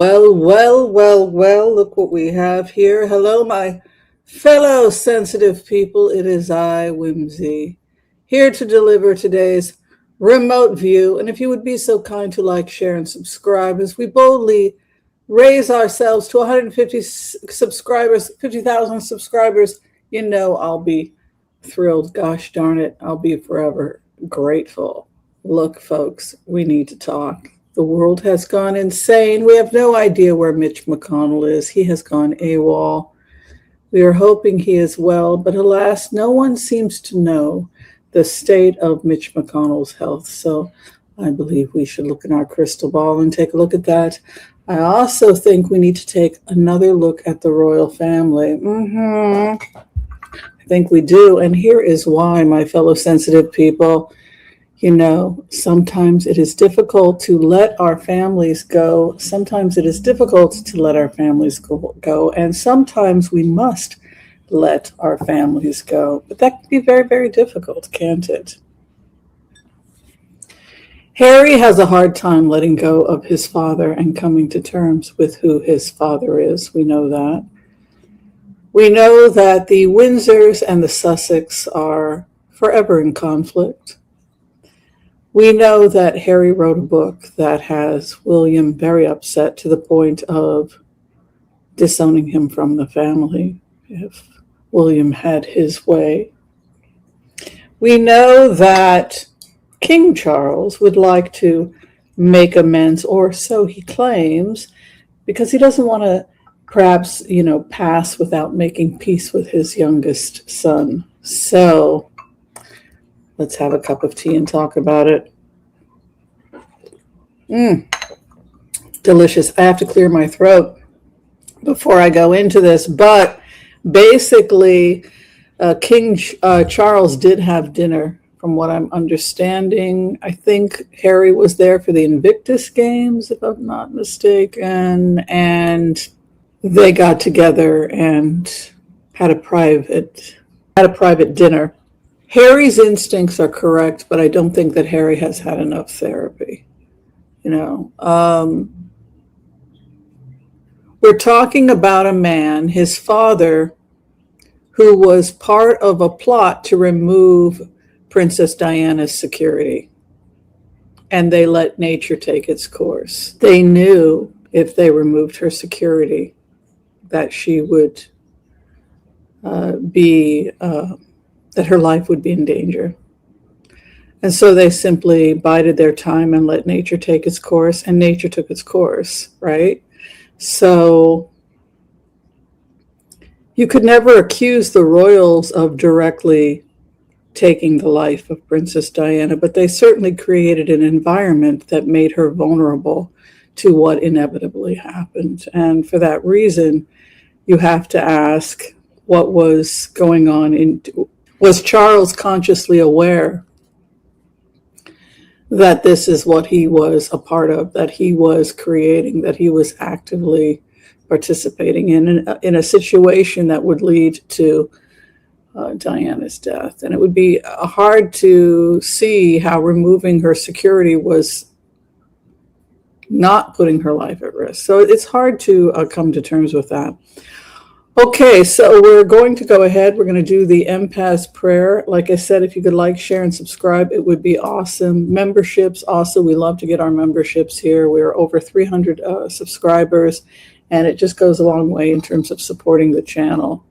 Well, look what we have here. Hello, my fellow sensitive people. It is I, Whimsy, here to deliver today's remote view. And if you would be so kind to like, share, and subscribe as we boldly raise ourselves to 150 subscribers, 50,000 subscribers, you know I'll be thrilled. Gosh darn it, I'll be forever grateful. Look, folks, we need to talk. The world has gone insane. We have no idea where Mitch McConnell is. He has gone AWOL. We are hoping he is well, but alas, no one seems to know the state of Mitch McConnell's health. So I believe we should look in our crystal ball and take a look at that. I also think we need to take another look at the royal family. I think we do. And here is why, my fellow sensitive people. You know, sometimes it is difficult to let our families go. Sometimes it is difficult to let our families go. And sometimes we must let our families go. But that can be very, very difficult, can't it? Harry has a hard time letting go of his father and coming to terms with who his father is. We know that. We know that the Windsors and the Sussex are forever in conflict. We know that Harry wrote a book that has William very upset to the point of disowning him from the family if William had his way. We know that King Charles would like to make amends, or so he claims, because he doesn't want to perhaps, pass without making peace with his youngest son. So let's have a cup of tea and talk about it. Delicious. I have to clear my throat before I go into this, but basically, King Charles did have dinner, from what I'm understanding. I think Harry was there for the Invictus Games, if I'm not mistaken, and they got together and had a private dinner. Harry's instincts are correct, but I don't think that Harry has had enough therapy. We're talking about a man, his father, who was part of a plot to remove Princess Diana's security. And they let nature take its course. They knew if they removed her security that she would that her life would be in danger. And so they simply bided their time and let nature take its course, and nature took its course, right? So you could never accuse the royals of directly taking the life of Princess Diana, but they certainly created an environment that made her vulnerable to what inevitably happened. And for that reason, you have to ask what was going on. Was Charles consciously aware that this is what he was a part of, that he was creating, that he was actively participating in a situation that would lead to Diana's death? And it would be hard to see how removing her security was not putting her life at risk. So it's hard to come to terms with that. Okay, so we're going to go ahead. We're going to do the empath prayer. Like I said, if you could like, share, and subscribe, it would be awesome. Memberships, also, we love to get our memberships here. We're over 300 subscribers, and it just goes a long way in terms of supporting the channel.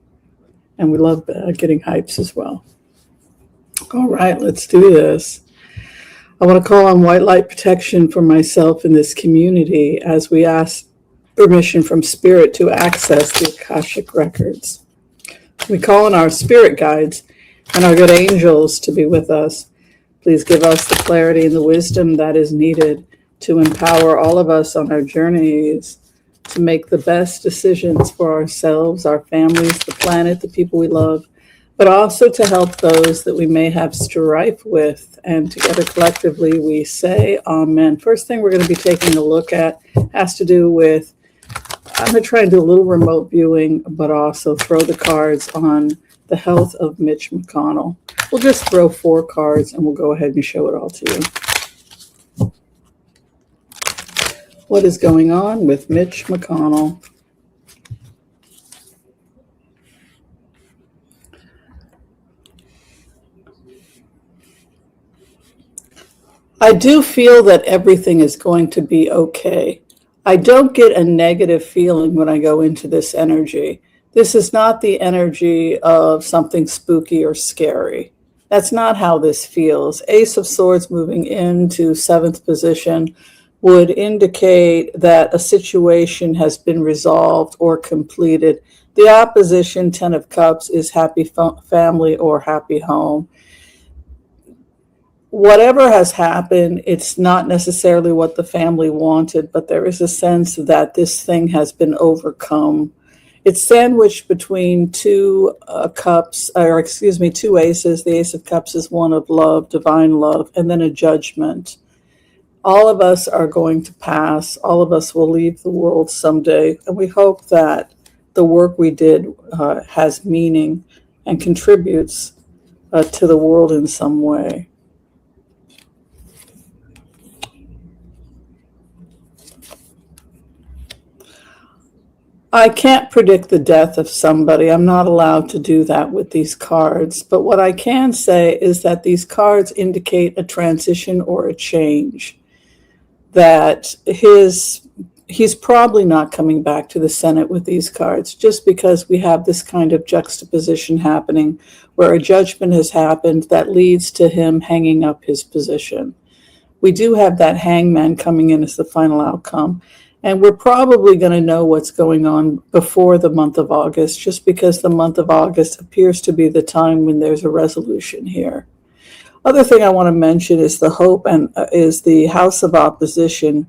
And we love getting hypes as well. All right, let's do this. I want to call on white light protection for myself in this community as we ask permission from Spirit to access the Akashic records. We call on our spirit guides and our good angels to be with us. Please give us the clarity and the wisdom that is needed to empower all of us on our journeys to make the best decisions for ourselves, our families, the planet, the people we love, but also to help those that we may have strife with. And together collectively we say Amen. First thing we're going to be taking a look at has to do with, I'm going to try and do a little remote viewing, but also throw the cards on the health of Mitch McConnell. We'll just throw 4 cards and we'll go ahead and show it all to you. What is going on with Mitch McConnell? I do feel that everything is going to be okay. I don't get a negative feeling when I go into this energy. This is not the energy of something spooky or scary. That's not how this feels. Ace of Swords moving into seventh position would indicate that a situation has been resolved or completed. The opposition, Ten of Cups, is happy family or happy home. Whatever has happened, it's not necessarily what the family wanted, but there is a sense that this thing has been overcome. It's sandwiched between two two aces. The Ace of Cups is one of love, divine love, and then a judgment. All of us are going to pass. All of us will leave the world someday. And we hope that the work we did has meaning and contributes to the world in some way. I can't predict the death of somebody. I'm not allowed to do that with these cards. But what I can say is that these cards indicate a transition or a change. That he's probably not coming back to the Senate with these cards, just because we have this kind of juxtaposition happening where a judgment has happened that leads to him hanging up his position. We do have that hangman coming in as the final outcome. And we're probably going to know what's going on before the month of August, just because the month of August appears to be the time when there's a resolution here. Other thing I want to mention is the hope and is the House of Opposition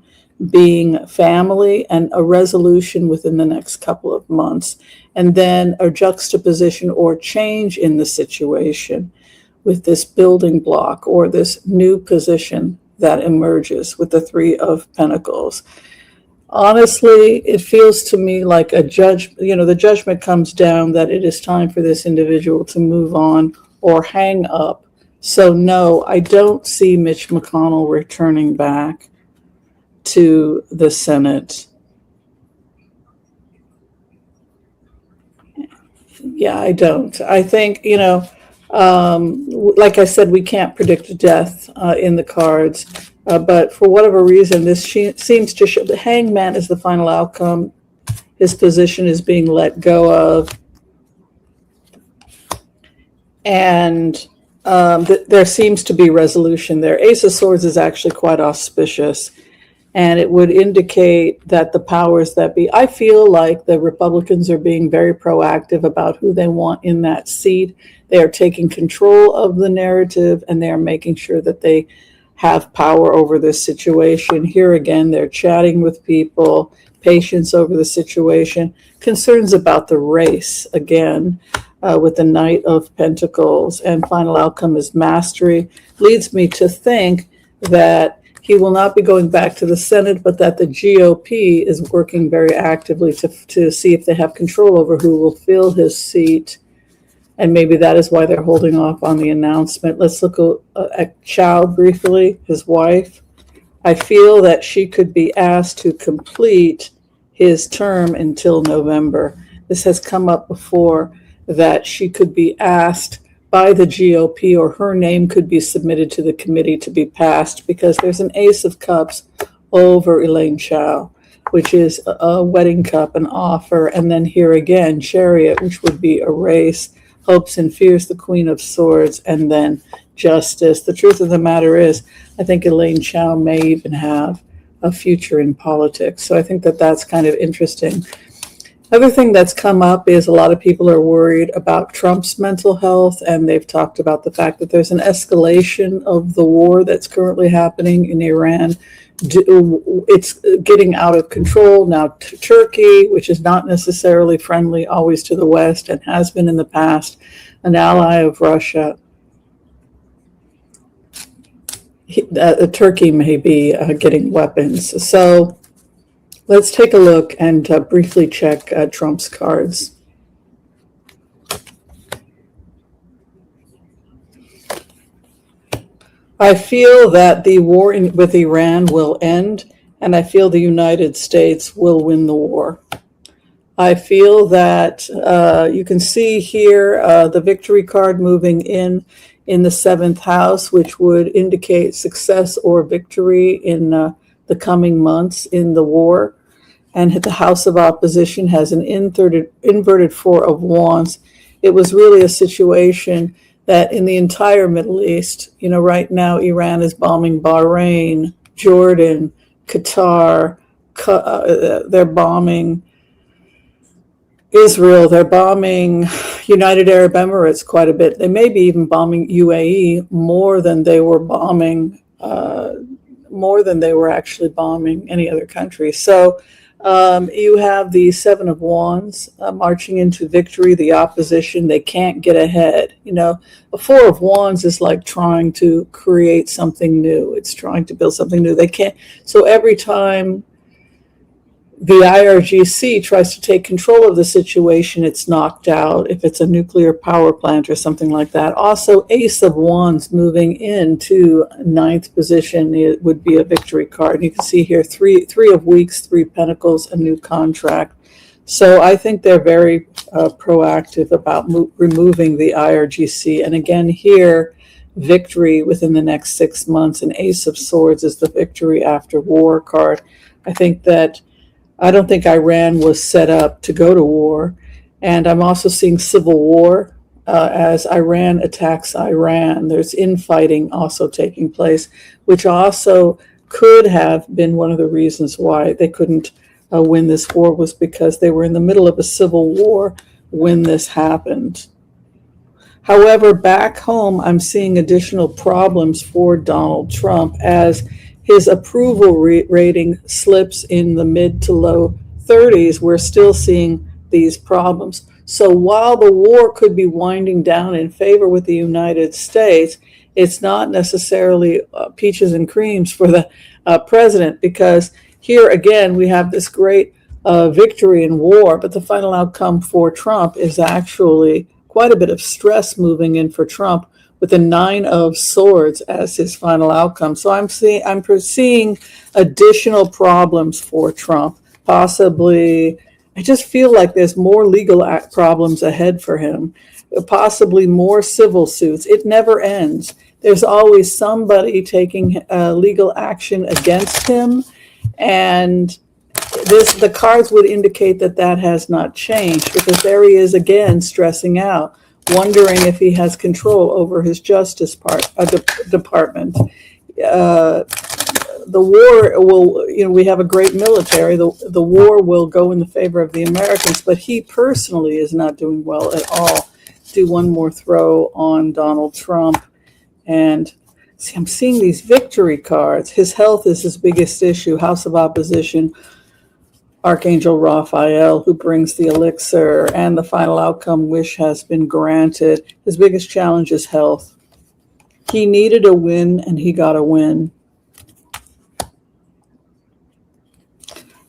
being family and a resolution within the next couple of months, and then a juxtaposition or change in the situation with this building block or this new position that emerges with the Three of Pentacles. Honestly, it feels to me like the judgment comes down that it is time for this individual to move on or hang up. So no, I don't see Mitch McConnell returning back to the Senate. Yeah, I don't. I think, like I said, we can't predict death in the cards. But for whatever reason, this seems to show the hangman is the final outcome. His position is being let go of. And there seems to be resolution there. Ace of Swords is actually quite auspicious. And it would indicate that the powers that be, I feel like the Republicans are being very proactive about who they want in that seat. They are taking control of the narrative, and they are making sure that they have power over this situation. Here again, they're chatting with people, patience over the situation, concerns about the race again, with the Knight of Pentacles, and final outcome is mastery. Leads me to think that he will not be going back to the Senate, but that the GOP is working very actively to see if they have control over who will fill his seat. And maybe that is why they're holding off on the announcement. Let's look at Chow briefly, his wife. I feel that she could be asked to complete his term until November. This has come up before, that she could be asked by the GOP, or her name could be submitted to the committee to be passed, because there's an Ace of Cups over Elaine Chao, which is a wedding cup, an offer, and then here again, Chariot, which would be a race, hopes and fears, the Queen of Swords, and then justice. The truth of the matter is, I think Elaine Chao may even have a future in politics. So I think that that's kind of interesting. Other thing that's come up is a lot of people are worried about Trump's mental health, and they've talked about the fact that there's an escalation of the war that's currently happening in Iran. It's getting out of control now. Turkey, which is not necessarily friendly always to the West and has been in the past, an ally of Russia. Turkey may be getting weapons. So let's take a look and briefly check Trump's cards. I feel that the war with Iran will end, and I feel the United States will win the war. I feel that you can see here the victory card moving in the seventh house, which would indicate success or victory in the coming months in the war. And the House of Opposition has an inverted Four of Wands. It was really a situation that in the entire Middle East, right now Iran is bombing Bahrain, Jordan, Qatar, they're bombing Israel, they're bombing United Arab Emirates quite a bit. They may be even bombing UAE more than they were actually bombing any other country. So you have the Seven of Wands marching into victory, the opposition, they can't get ahead. A Four of Wands is like trying to create something new. It's trying to build something new. They can't. So every time the IRGC tries to take control of the situation, it's knocked out if it's a nuclear power plant or something like that. Also, Ace of Wands moving into ninth position, it would be a victory card. You can see here three of Weeks, Three Pentacles, a new contract. So I think they're very proactive about removing the IRGC. And again here, victory within the next 6 months. And Ace of Swords is the victory after war card. I don't think Iran was set up to go to war. And I'm also seeing civil war as Iran attacks Iran. There's infighting also taking place, which also could have been one of the reasons why they couldn't win this war, was because they were in the middle of a civil war when this happened. However, back home, I'm seeing additional problems for Donald Trump as his approval rating slips in the mid to low 30s. We're still seeing these problems. So while the war could be winding down in favor with the United States, it's not necessarily peaches and creams for the president, because here again, we have this great victory in war, but the final outcome for Trump is actually quite a bit of stress moving in for Trump, with the Nine of Swords as his final outcome. So I'm seeing additional problems for Trump. Possibly, I just feel like there's more legal problems ahead for him. Possibly more civil suits. It never ends. There's always somebody taking legal action against him, and the cards would indicate that has not changed, because there he is again stressing out, wondering if he has control over his Justice Department. The war will, we have a great military. The war will go in the favor of the Americans, but he personally is not doing well at all. Do one more throw on Donald Trump. And see, I'm seeing these victory cards. His health is his biggest issue. House of Opposition, Archangel Raphael, who brings the elixir, and the final outcome wish has been granted. His biggest challenge is health. He needed a win, and he got a win.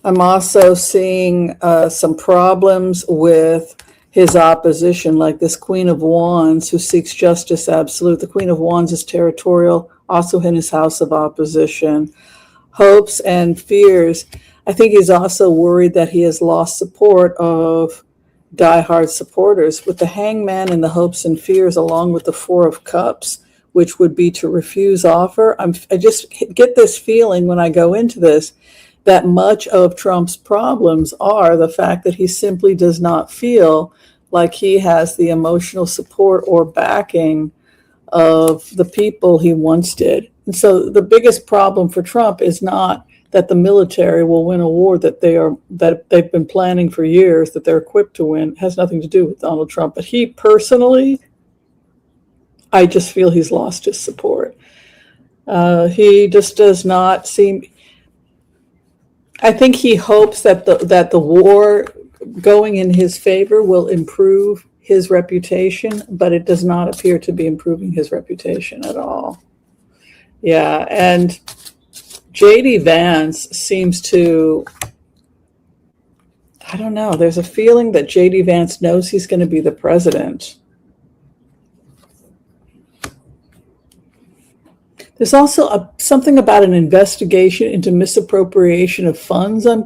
I'm also seeing some problems with his opposition, like this Queen of Wands, who seeks justice absolute. The Queen of Wands is territorial, also in his House of Opposition. Hopes and fears. I think he's also worried that he has lost support of diehard supporters, with the Hangman and the hopes and fears, along with the Four of Cups, which would be to refuse offer. I just get this feeling when I go into this that much of Trump's problems are the fact that he simply does not feel like he has the emotional support or backing of the people he once did. And so the biggest problem for Trump is not that the military will win a war that they've been planning for years, that they're equipped to win. It has nothing to do with Donald Trump. But he personally, I just feel he's lost his support. He just does not seem. I think he hopes that the war going in his favor will improve his reputation, but it does not appear to be improving his reputation at all. Yeah, and J.D. Vance seems to, I don't know, there's a feeling that J.D. Vance knows he's going to be the president. There's also something about an investigation into misappropriation of funds I'm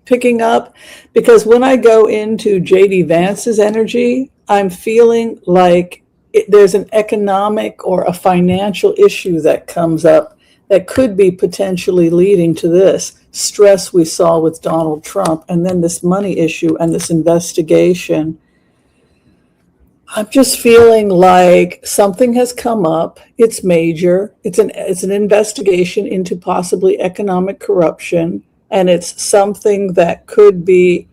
picking up, because when I go into J.D. Vance's energy, I'm feeling like there's an economic or a financial issue that comes up that could be potentially leading to this stress we saw with Donald Trump, and then this money issue and this investigation. I'm just feeling like something has come up. It's major. It's an investigation into possibly economic corruption, and it's something that could be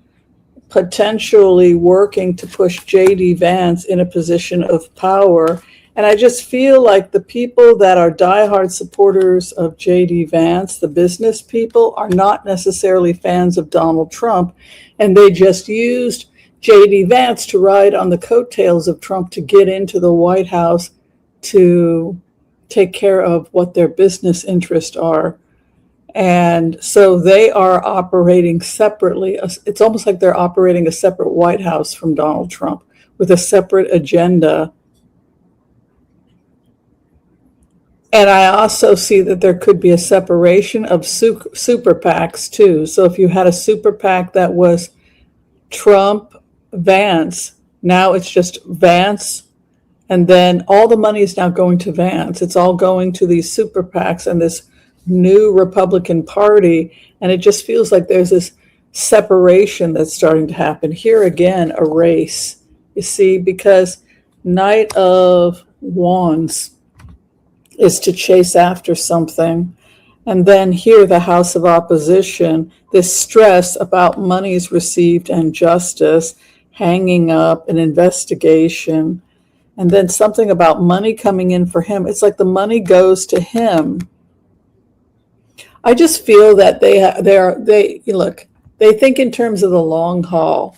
potentially working to push J.D. Vance in a position of power. And I just feel like the people that are diehard supporters of J.D. Vance, the business people, are not necessarily fans of Donald Trump, and they just used J.D. Vance to ride on the coattails of Trump to get into the White House to take care of what their business interests are. And so they are operating separately. It's almost like they're operating a separate White House from Donald Trump with a separate agenda. And I also see that there could be a separation of super PACs too. So if you had a super PAC that was Trump, Vance, now it's just Vance, and then all the money is now going to Vance. It's all going to these super PACs and this new Republican Party, and it just feels like there's this separation that's starting to happen. Here again, a race, you see, because Knight of Wands is to chase after something. And then here, the House of Opposition, this stress about monies received and justice, hanging up an investigation, and then something about money coming in for him. It's like the money goes to him. I just feel that they think in terms of the long haul.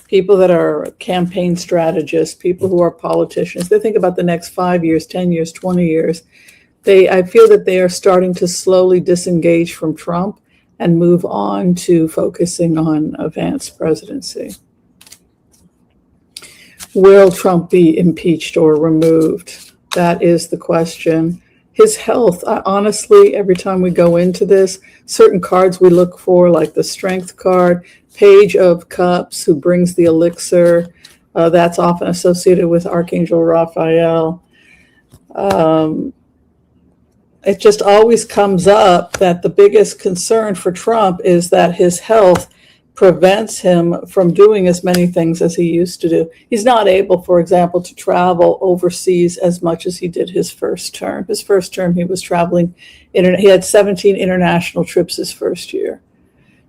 People that are campaign strategists, people who are politicians, they think about the next 5 years, 10 years, 20 years. I feel that they are starting to slowly disengage from Trump and move on to focusing on a Vance presidency. Will Trump be impeached or removed? That is the question. His health, honestly, every time we go into this, certain cards we look for, like the Strength card, Page of Cups, who brings the elixir, that's often associated with Archangel Raphael. It just always comes up that the biggest concern for Trump is that his health prevents him from doing as many things as he used to do. He's not able, for example, to travel overseas as much as he did his first term. His first term, he was traveling. He had 17 international trips his first year.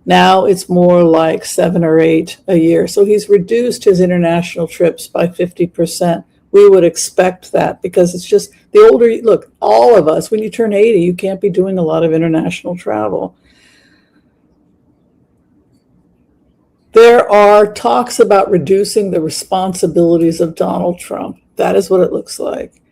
Now it's more like 7 or 8 a year. So he's reduced his international trips by 50%. We would expect that because it's just the older you look, all of us, when you turn 80, you can't be doing a lot of international travel. There are talks about reducing the responsibilities of Donald Trump. That is what it looks like.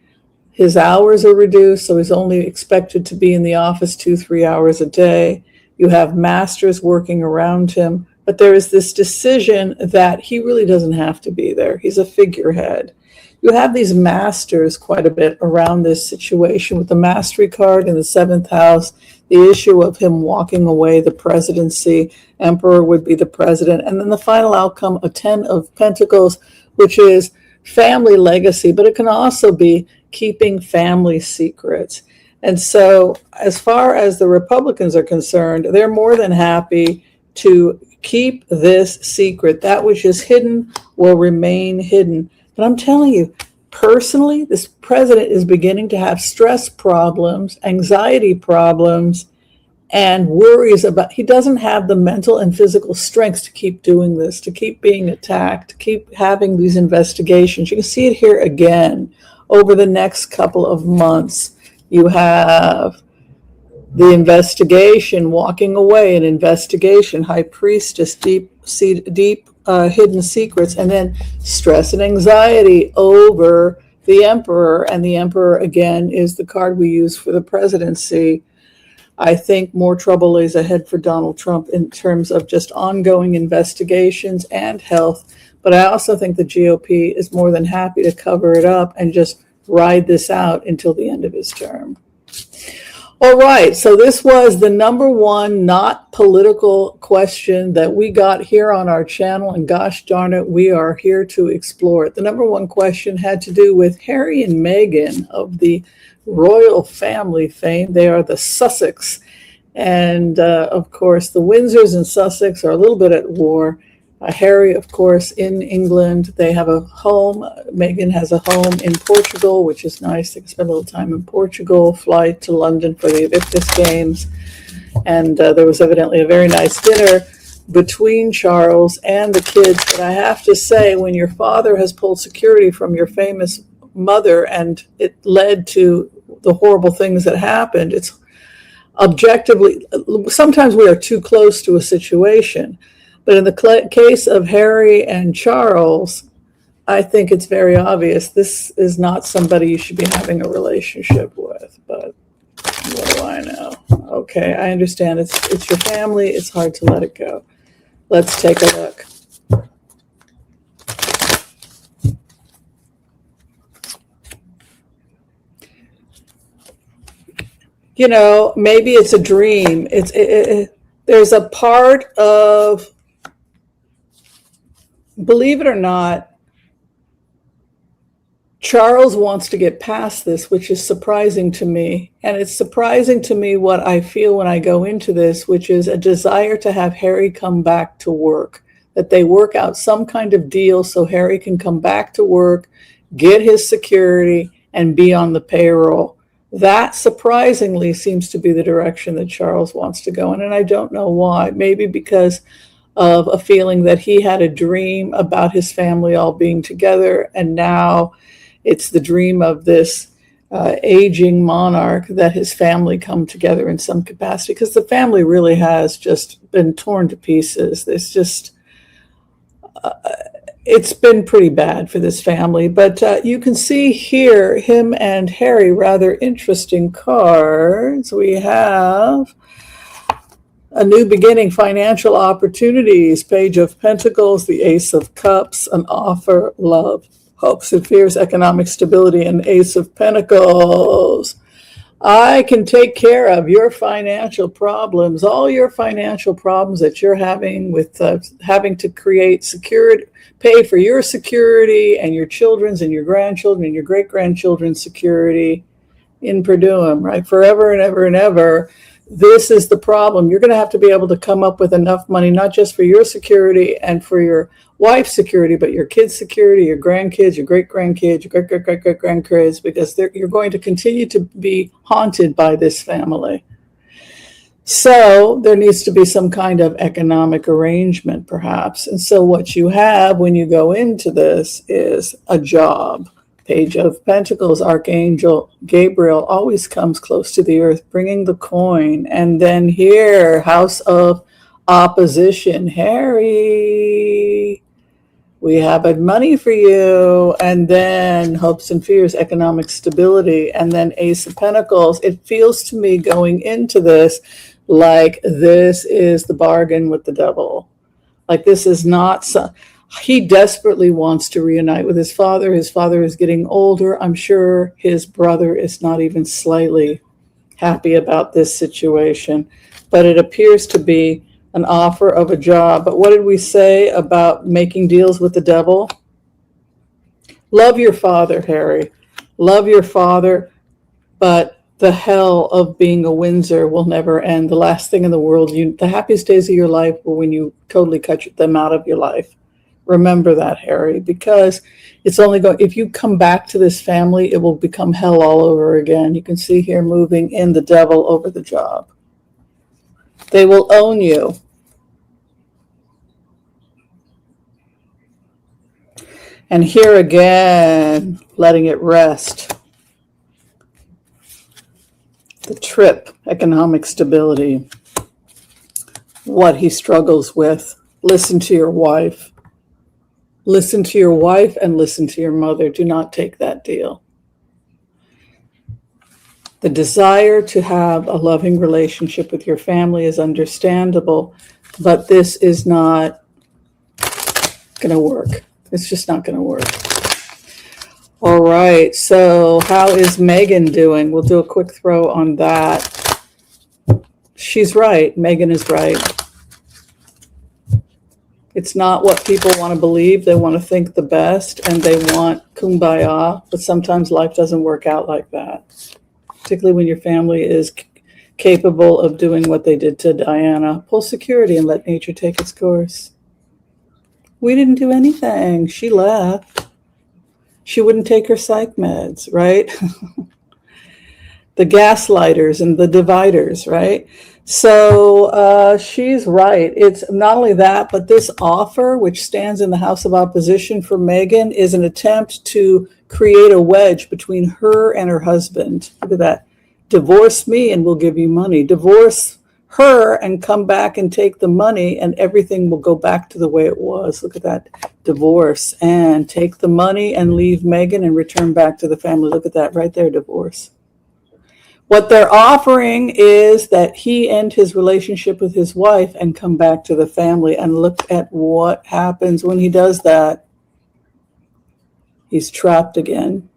His hours are reduced, so he's only expected to be in the office 2-3 hours a day. You have masters working around him, but there is this decision that he really doesn't have to be there. He's a figurehead. You have these masters quite a bit around this situation with the mastery card in the 7th house, the issue of him walking away, the presidency, emperor would be the president, and then the final outcome, a 10 of Pentacles, which is family legacy, but it can also be keeping family secrets. And so as far as the Republicans are concerned, they're more than happy to keep this secret. That which is hidden will remain hidden. But I'm telling you, personally, this president is beginning to have stress problems, anxiety problems, and worries about, he doesn't have the mental and physical strength to keep doing this, to keep being attacked, to keep having these investigations. You can see it here again over the next couple of months. You have the investigation, walking away, an investigation, high priestess, deep hidden secrets, and then stress and anxiety over the emperor. And the emperor, again, is the card we use for the presidency. I think more trouble lays ahead for Donald Trump in terms of just ongoing investigations and health. But I also think the GOP is more than happy to cover it up and just ride this out until the end of his term. All right, so this was the number one not political question that we got here on our channel, and gosh darn it, we are here to explore it. The number one question had to do with Harry and Meghan of the royal family fame. They are the Sussex, and of course, the Windsors and Sussex are a little bit at war. Harry, of course, in England. They have a home. Meghan has a home in Portugal, which is nice. They can spend a little time in Portugal, fly to London for the Invictus Games. And there was evidently a very nice dinner between Charles and the kids. But I have to say, when your father has pulled security from your famous mother and it led to the horrible things that happened, it's objectively, sometimes we are too close to a situation. But in the case of Harry and Charles, I think it's very obvious this is not somebody you should be having a relationship with. But what do I know? Okay, I understand it's your family. It's hard to let it go. Let's take a look. You know, maybe it's a dream. There's a part of, believe it or not, Charles wants to get past this, which is surprising to me. And it's surprising to me what I feel when I go into this, which is a desire to have Harry come back to work, that they work out some kind of deal so Harry can come back to work, get his security, and be on the payroll. That surprisingly seems to be the direction that Charles wants to go in. And I don't know why. Maybe because of a feeling that he had a dream about his family all being together, and now it's the dream of this aging monarch that his family come together in some capacity, because the family really has just been torn to pieces. There's just, it's been pretty bad for this family. But you can see here him and Harry, rather interesting cards. We have a new beginning, financial opportunities, Page of Pentacles, the Ace of Cups, an offer, love, hopes and fears, economic stability, and Ace of Pentacles. I can take care of your financial problems, all your financial problems that you're having with having to create security, pay for your security and your children's and your grandchildren and your great-grandchildren's security in Perdue, right? Forever and ever and ever. This is the problem. You're going to have to be able to come up with enough money, not just for your security and for your wife's security, but your kids' security, your grandkids, your great-grandkids, your great-great-great-great-grandkids, because you're going to continue to be haunted by this family. So there needs to be some kind of economic arrangement, perhaps. And so what you have when you go into this is a job. Page of Pentacles, Archangel Gabriel always comes close to the earth, bringing the coin. And then here, House of Opposition, Harry, we have money for you. And then hopes and fears, economic stability. And then Ace of Pentacles. It feels to me going into this like this is the bargain with the devil. Like this is not some... He desperately wants to reunite with his father. His father is getting older. I'm sure his brother is not even slightly happy about this situation. But it appears to be an offer of a job. But what did we say about making deals with the devil? Love your father, Harry. Love your father. But the hell of being a Windsor will never end. The last thing in the world, the happiest days of your life were when you totally cut them out of your life. Remember that, Harry, because it's only going, if you come back to this family, it will become hell all over again. You can see here moving in the devil over the job. They will own you. And here again, letting it rest. The trip, economic stability, what he struggles with. Listen to your wife. Listen to your wife and listen to your mother. Do not take that deal. The desire to have a loving relationship with your family is understandable, but this is not going to work. It's just not going to work. All right. So how is Meghan doing? We'll do a quick throw on that. She's right. Meghan is right. It's not what people want to believe. They want to think the best and they want kumbaya, but sometimes life doesn't work out like that, particularly when your family is capable of doing what they did to Diana. Pull security and let nature take its course. We didn't do anything. She left. She wouldn't take her psych meds, right? The gaslighters and the dividers, right? So she's right. It's not only that, but this offer, which stands in the House of Opposition for Meghan, is an attempt to create a wedge between her and her husband. Look at that. Divorce me and we'll give you money. Divorce her and come back and take the money and everything will go back to the way it was. Look at that. Divorce and take the money and leave Meghan and return back to the family. Look at that right there, divorce. What they're offering is that he end his relationship with his wife and come back to the family. And look at what happens when he does that. He's trapped again.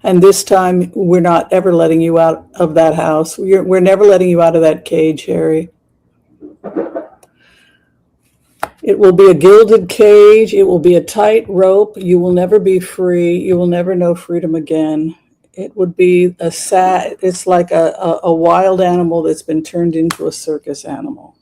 And this time, we're not ever letting you out of that house. We're never letting you out of that cage, Harry. It will be a gilded cage. It will be a tight rope. You will never be free. You will never know freedom again. It would be it's like a wild animal that's been turned into a circus animal.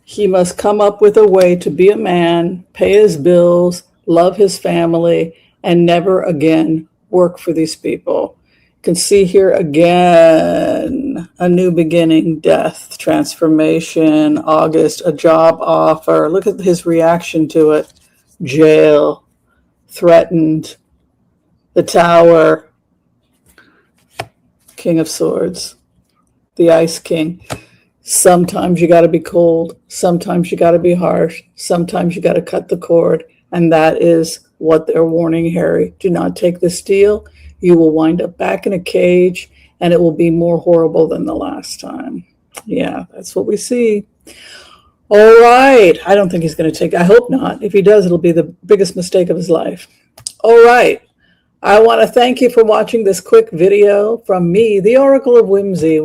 He must come up with a way to be a man, pay his bills, love his family, and never again work for these people. You can see here again, a new beginning, death, transformation, August, a job offer. Look at his reaction to it. Jail, threatened, the Tower, King of Swords, the Ice King. Sometimes you got to be cold. Sometimes you got to be harsh. Sometimes you got to cut the cord. And that is what they're warning Harry. Do not take this deal. You will wind up back in a cage and it will be more horrible than the last time. Yeah, that's what we see. All right. I don't think he's going to take, I hope not. If he does, it'll be the biggest mistake of his life. All right. I want to thank you for watching this quick video from me, the Oracle of Whimsy,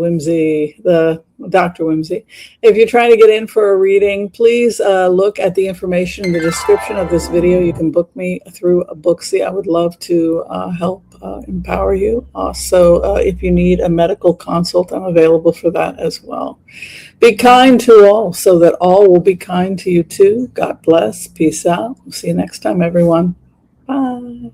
the Dr. Whimsy. If you're trying to get in for a reading, please look at the information in the description of this video. You can book me through a Booksy. I would love to help empower you. Also, if you need a medical consult, I'm available for that as well. Be kind to all so that all will be kind to you too. God bless. Peace out. We'll see you next time, everyone. Bye.